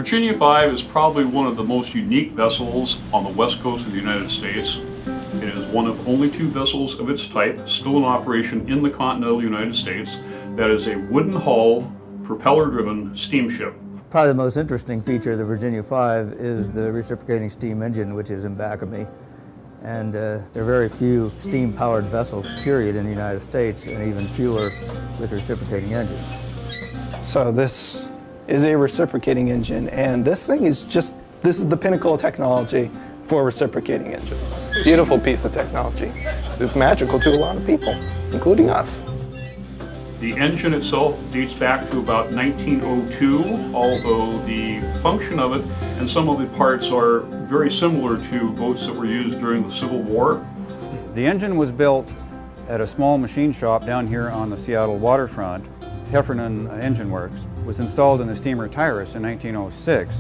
Virginia 5 is probably one of the most unique vessels on the west coast of the United States. It is one of only 2 vessels of its type still in operation in the continental United States that is a wooden hull, propeller-driven steamship. Probably the most interesting feature of the Virginia 5 is the reciprocating steam engine, which is in back of me. And there are very few steam-powered vessels, period, in the United States, and even fewer with reciprocating engines. So this is a reciprocating engine, and this thing is this is the pinnacle of technology for reciprocating engines. Beautiful piece of technology. It's magical to a lot of people, including us. The engine itself dates back to about 1902, although the function of it and some of the parts are very similar to boats that were used during the Civil War. The engine was built at a small machine shop down here on the Seattle waterfront. Heffernan Engine Works was installed in the steamer Tyrus in 1906.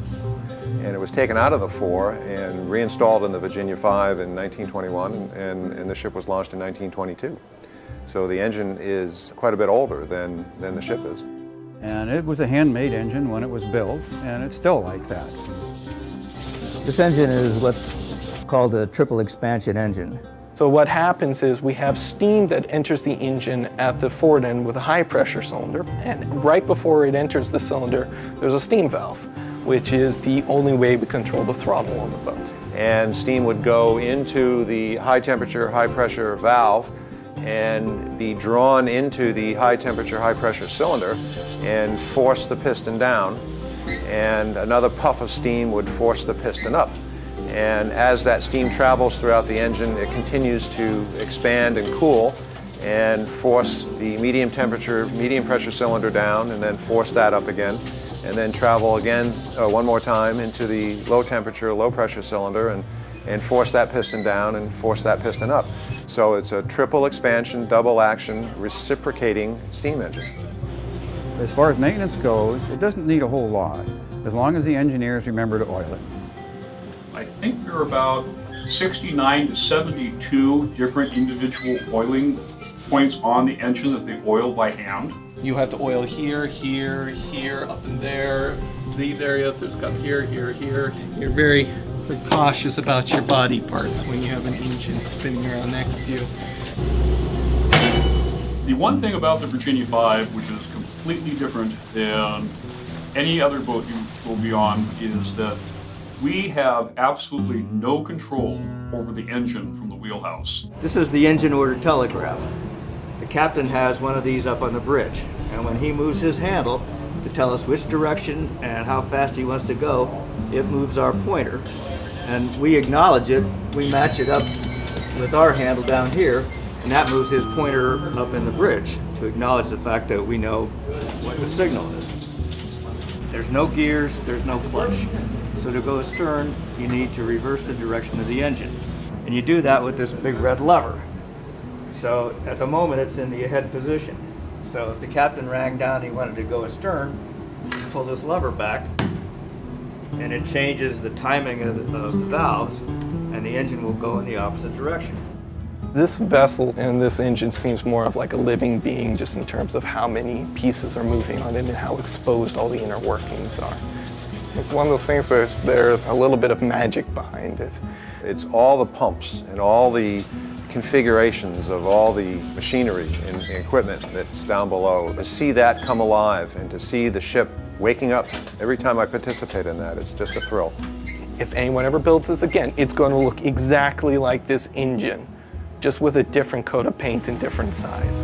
And it was taken out of the 4 and reinstalled in the Virginia 5 in 1921, and the ship was launched in 1922. So the engine is quite a bit older than the ship is. And it was a handmade engine when it was built, and it's still like that. This engine is what's called a triple expansion engine. So what happens is we have steam that enters the engine at the forward end with a high pressure cylinder, and right before it enters the cylinder, there's a steam valve, which is the only way we control the throttle on the boat. And steam would go into the high temperature, high pressure valve and be drawn into the high temperature, high pressure cylinder and force the piston down. And another puff of steam would force the piston up. And as that steam travels throughout the engine, it continues to expand and cool and force the medium temperature, medium pressure cylinder down, and then force that up again, and then travel again one more time into the low temperature, low pressure cylinder and force that piston down and force that piston up. So it's a triple expansion, double action, reciprocating steam engine. As far as maintenance goes, it doesn't need a whole lot, as long as the engineers remember to oil it. I think there are about 69 to 72 different individual oiling points on the engine that they oil by hand. You have to oil here, here, here, up and there. These areas, there's got here, here, here. You're very cautious about your body parts when you have an engine spinning around next to you. The one thing about the Virginia 5, which is completely different than any other boat you will be on, is that we have absolutely no control over the engine from the wheelhouse. This is the engine order telegraph. The captain has one of these up on the bridge, and when he moves his handle to tell us which direction and how fast he wants to go, it moves our pointer. And we acknowledge it, we match it up with our handle down here, and that moves his pointer up in the bridge to acknowledge the fact that we know what the signal is. There's no gears, there's no clutch. So to go astern, you need to reverse the direction of the engine. And you do that with this big red lever. So at the moment it's in the ahead position. So if the captain rang down and he wanted to go astern, you pull this lever back and it changes the timing of the valves, and the engine will go in the opposite direction. This vessel and this engine seems more of like a living being, just in terms of how many pieces are moving on it and how exposed all the inner workings are. It's one of those things where there's a little bit of magic behind it. It's all the pumps and all the configurations of all the machinery and equipment that's down below. To see that come alive and to see the ship waking up every time I participate in that, it's just a thrill. If anyone ever builds this again, it's going to look exactly like this engine, just with a different coat of paint and different size.